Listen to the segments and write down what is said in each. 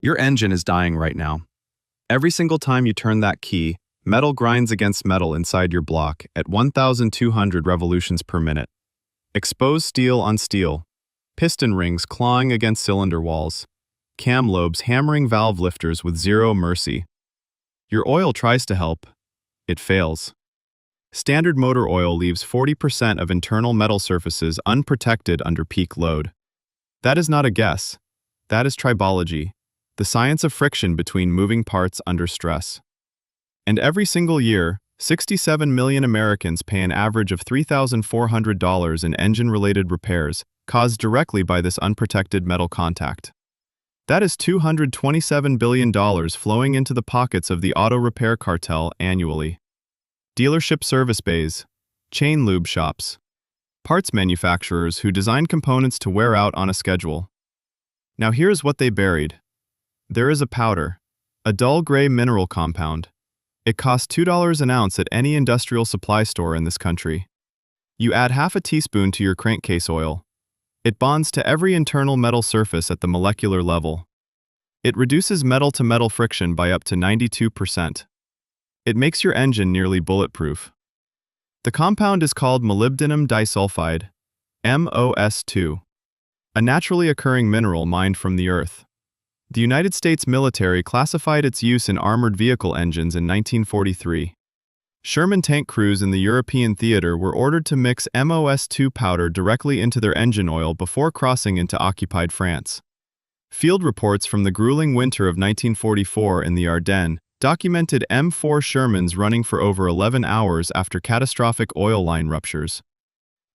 Your engine is dying right now. Every single time you turn that key, metal grinds against metal inside your block at 1,200 revolutions per minute. Exposed steel on steel, piston rings clawing against cylinder walls, cam lobes hammering valve lifters with zero mercy. Your oil tries to help. It fails. Standard motor oil leaves 40% of internal metal surfaces unprotected under peak load. That is not a guess. That is tribology, the science of friction between moving parts under stress. And every single year, 67 million Americans pay an average of $3,400 in engine-related repairs caused directly by this unprotected metal contact. That is $227 billion flowing into the pockets of the auto repair cartel annually. Dealership service bays, chain lube shops, parts manufacturers who design components to wear out on a schedule. Now here's what they buried. There is a powder, a dull gray mineral compound. It costs $2 an ounce at any industrial supply store in this country. You add half a teaspoon to your crankcase oil. It bonds to every internal metal surface at the molecular level. It reduces metal-to-metal friction by up to 92%. It makes your engine nearly bulletproof. The compound is called molybdenum disulfide, MOS2, a naturally occurring mineral mined from the earth. The United States military classified its use in armored vehicle engines in 1943. Sherman tank crews in the European theater were ordered to mix MOS2 powder directly into their engine oil before crossing into occupied France. Field reports from the grueling winter of 1944 in the Ardennes documented M4 Shermans running for over 11 hours after catastrophic oil line ruptures.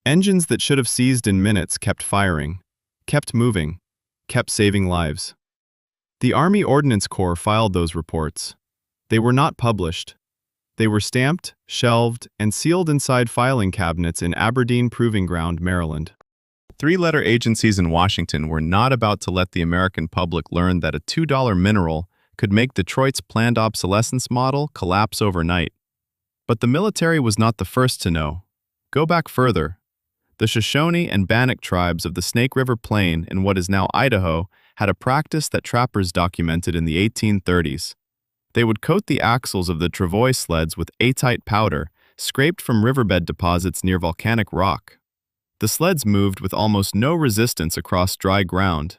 Engines that should have seized in minutes kept firing, kept moving, kept saving lives. The Army Ordnance Corps filed those reports. They were not published. They were stamped, shelved, and sealed inside filing cabinets in Aberdeen Proving Ground, Maryland. Three-letter agencies in Washington were not about to let the American public learn that a $2 mineral could make Detroit's planned obsolescence model collapse overnight. But the military was not the first to know. Go back further. The Shoshone and Bannock tribes of the Snake River Plain in what is now Idaho had a practice that trappers documented in the 1830s. They would coat the axles of the travois sleds with atite powder, scraped from riverbed deposits near volcanic rock. The sleds moved with almost no resistance across dry ground.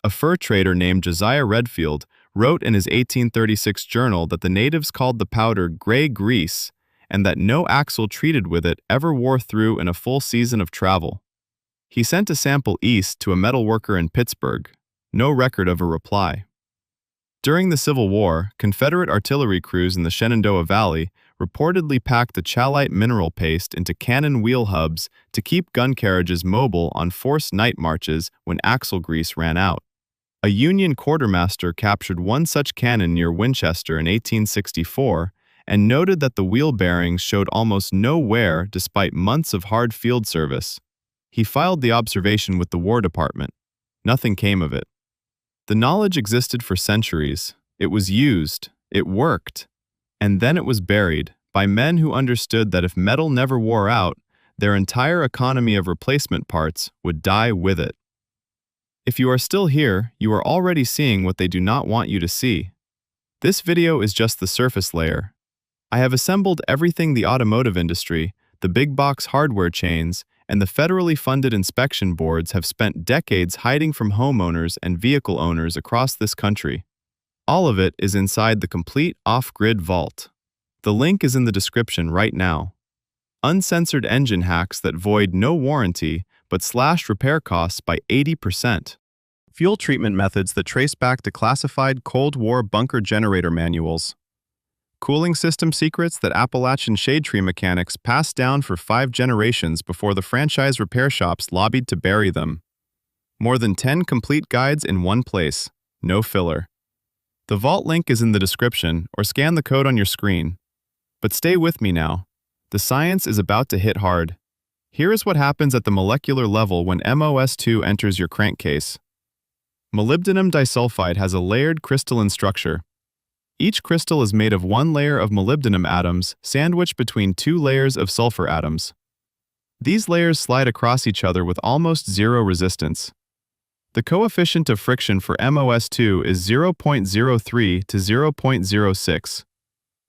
A fur trader named Josiah Redfield wrote in his 1836 journal that the natives called the powder gray grease and that no axle treated with it ever wore through in a full season of travel. He sent a sample east to a metal worker in Pittsburgh. No record of a reply. During the Civil War, Confederate artillery crews in the Shenandoah Valley reportedly packed the chalite mineral paste into cannon wheel hubs to keep gun carriages mobile on forced night marches when axle grease ran out. A Union quartermaster captured one such cannon near Winchester in 1864 and noted that the wheel bearings showed almost no wear despite months of hard field service. He filed the observation with the War Department. Nothing came of it. The knowledge existed for centuries. It was used. It worked. And then it was buried by men who understood that if metal never wore out, their entire economy of replacement parts would die with it. If you are still here, you are already seeing what they do not want you to see. This video is just the surface layer. I have assembled everything the automotive industry, the big box hardware chains, and the federally funded inspection boards have spent decades hiding from homeowners and vehicle owners across this country. All of it is inside the complete off-grid vault. The link is in the description right now. Uncensored engine hacks that void no warranty but slashed repair costs by 80%. Fuel treatment methods that trace back to classified Cold War bunker generator manuals. Cooling system secrets that Appalachian shade tree mechanics passed down for 5 generations before the franchise repair shops lobbied to bury them. More than 10 complete guides in one place. No filler. The vault link is in the description or scan the code on your screen. But stay with me now. The science is about to hit hard. Here is what happens at the molecular level when MOS2 enters your crankcase. Molybdenum disulfide has a layered crystalline structure. Each crystal is made of one layer of molybdenum atoms sandwiched between 2 layers of sulfur atoms. These layers slide across each other with almost zero resistance. The coefficient of friction for MOS2 is 0.03 to 0.06.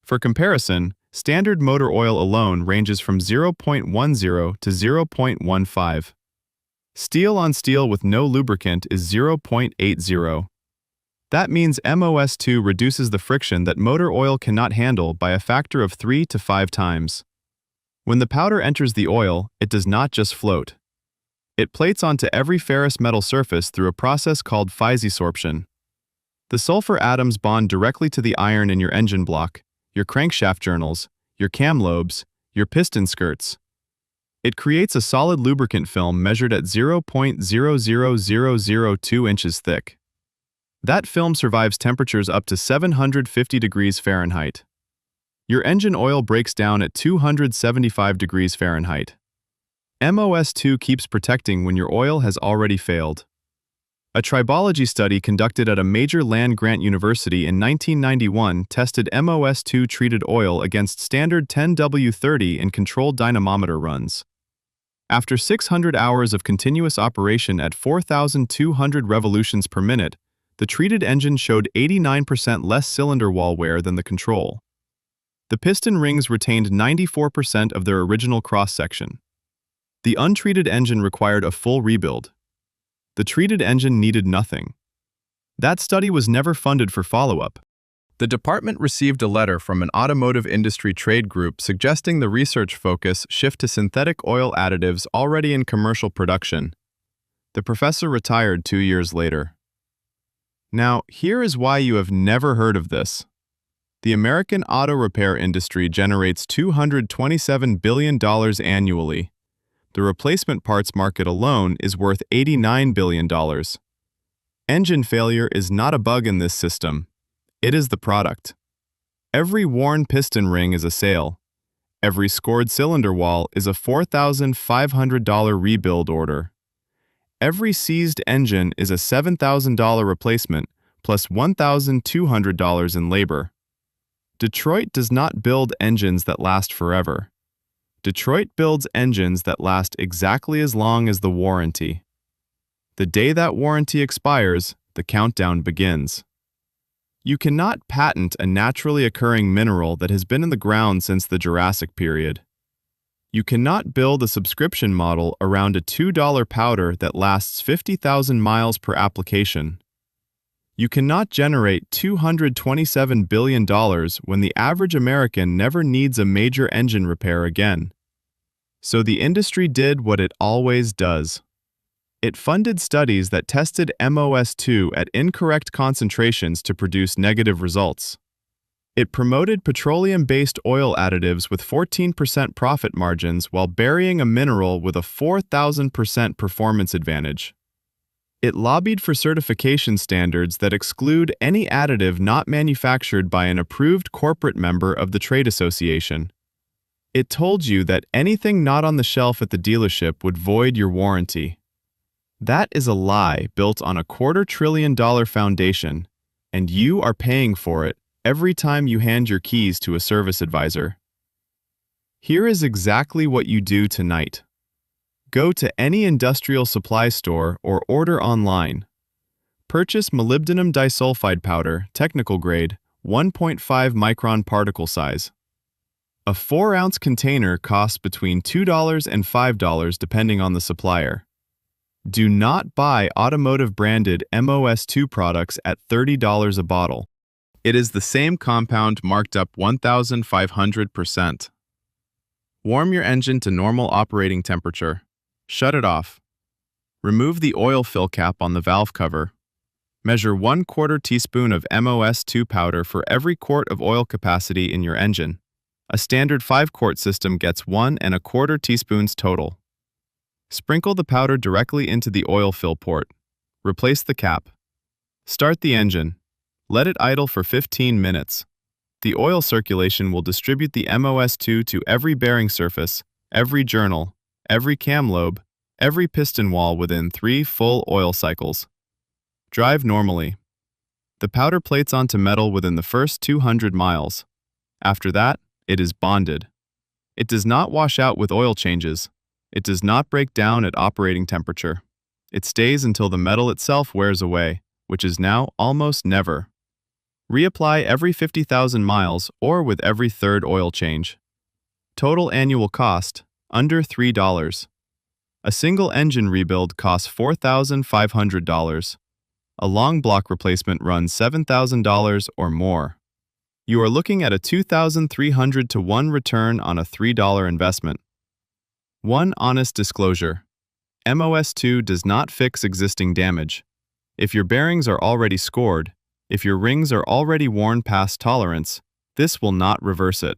For comparison, standard motor oil alone ranges from 0.10 to 0.15. Steel on steel with no lubricant is 0.80. That means MOS2 reduces the friction that motor oil cannot handle by a factor of 3 to 5 times. When the powder enters the oil, it does not just float. It plates onto every ferrous metal surface through a process called physisorption. The sulfur atoms bond directly to the iron in your engine block, your crankshaft journals, your cam lobes, your piston skirts. It creates a solid lubricant film measured at 0.00002 inches thick. That film survives temperatures up to 750 degrees Fahrenheit. Your engine oil breaks down at 275 degrees Fahrenheit. MOS2 keeps protecting when your oil has already failed. A tribology study conducted at a major land-grant university in 1991 tested MOS2 treated oil against standard 10W30 in controlled dynamometer runs. After 600 hours of continuous operation at 4,200 revolutions per minute, the treated engine showed 89% less cylinder wall wear than the control. The piston rings retained 94% of their original cross-section. The untreated engine required a full rebuild. The treated engine needed nothing. That study was never funded for follow-up. The department received a letter from an automotive industry trade group suggesting the research focus shift to synthetic oil additives already in commercial production. The professor retired 2 years later. Now, here is why you have never heard of this. The American auto repair industry generates $227 billion annually. The replacement parts market alone is worth $89 billion. Engine failure is not a bug in this system. It is the product. Every worn piston ring is a sale. Every scored cylinder wall is a $4,500 rebuild order. Every seized engine is a $7,000 replacement plus $1,200 in labor. Detroit does not build engines that last forever. Detroit builds engines that last exactly as long as the warranty. The day that warranty expires, the countdown begins. You cannot patent a naturally occurring mineral that has been in the ground since the Jurassic period. You cannot build a subscription model around a $2 powder that lasts 50,000 miles per application. You cannot generate $227 billion when the average American never needs a major engine repair again. So the industry did what it always does. It funded studies that tested MOS2 at incorrect concentrations to produce negative results. It promoted petroleum-based oil additives with 14% profit margins while burying a mineral with a 4,000% performance advantage. It lobbied for certification standards that exclude any additive not manufactured by an approved corporate member of the trade association. It told you that anything not on the shelf at the dealership would void your warranty. That is a lie built on a $250 billion foundation, and you are paying for it every time you hand your keys to a service advisor. Here is exactly what you do tonight. Go to any industrial supply store or order online. Purchase molybdenum disulfide powder, technical grade, 1.5 micron particle size. A 4-ounce container costs between $2 and $5 depending on the supplier. Do not buy automotive-branded MOS2 products at $30 a bottle. It is the same compound marked up 1,500%. Warm your engine to normal operating temperature. Shut it off. Remove the oil fill cap on the valve cover. Measure 1/4 teaspoon of MOS2 powder for every quart of oil capacity in your engine. A standard 5-quart system gets 1¼ teaspoons total. Sprinkle the powder directly into the oil fill port. Replace the cap. Start the engine. Let it idle for 15 minutes. The oil circulation will distribute the MOS2 to every bearing surface, every journal, every cam lobe, every piston wall within 3 full oil cycles. Drive normally. The powder plates onto metal within the first 200 miles. After that, it is bonded. It does not wash out with oil changes. It does not break down at operating temperature. It stays until the metal itself wears away, which is now almost never. Reapply every 50,000 miles or with every third oil change. Total annual cost, under $3. A single engine rebuild costs $4,500. A long block replacement runs $7,000 or more. You are looking at a 2,300 to 1 return on a $3 investment. One honest disclosure. MOS2 does not fix existing damage. If your bearings are already scored, if your rings are already worn past tolerance, this will not reverse it.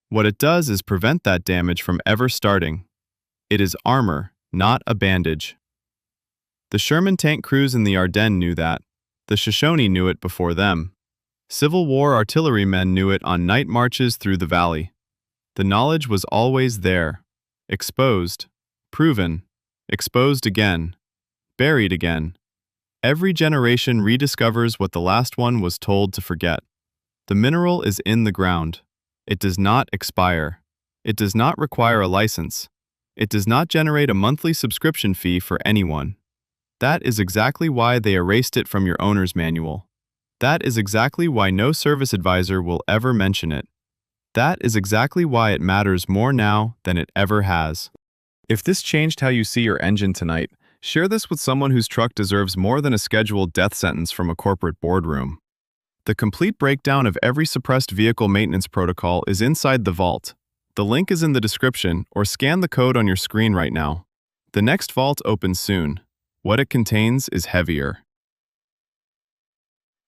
What it does is prevent that damage from ever starting. It is armor, not a bandage. The Sherman tank crews in the Ardennes knew that. The Shoshone knew it before them. Civil War artillerymen knew it on night marches through the valley. The knowledge was always there. Exposed, proven, exposed again, buried again. Every generation rediscovers what the last one was told to forget. The mineral is in the ground. It does not expire. It does not require a license. It does not generate a monthly subscription fee for anyone. That is exactly why they erased it from your owner's manual. That is exactly why no service advisor will ever mention it. That is exactly why it matters more now than it ever has. If this changed how you see your engine tonight, share this with someone whose truck deserves more than a scheduled death sentence from a corporate boardroom. The complete breakdown of every suppressed vehicle maintenance protocol is inside the vault. The link is in the description, or scan the code on your screen right now. The next vault opens soon. What it contains is heavier.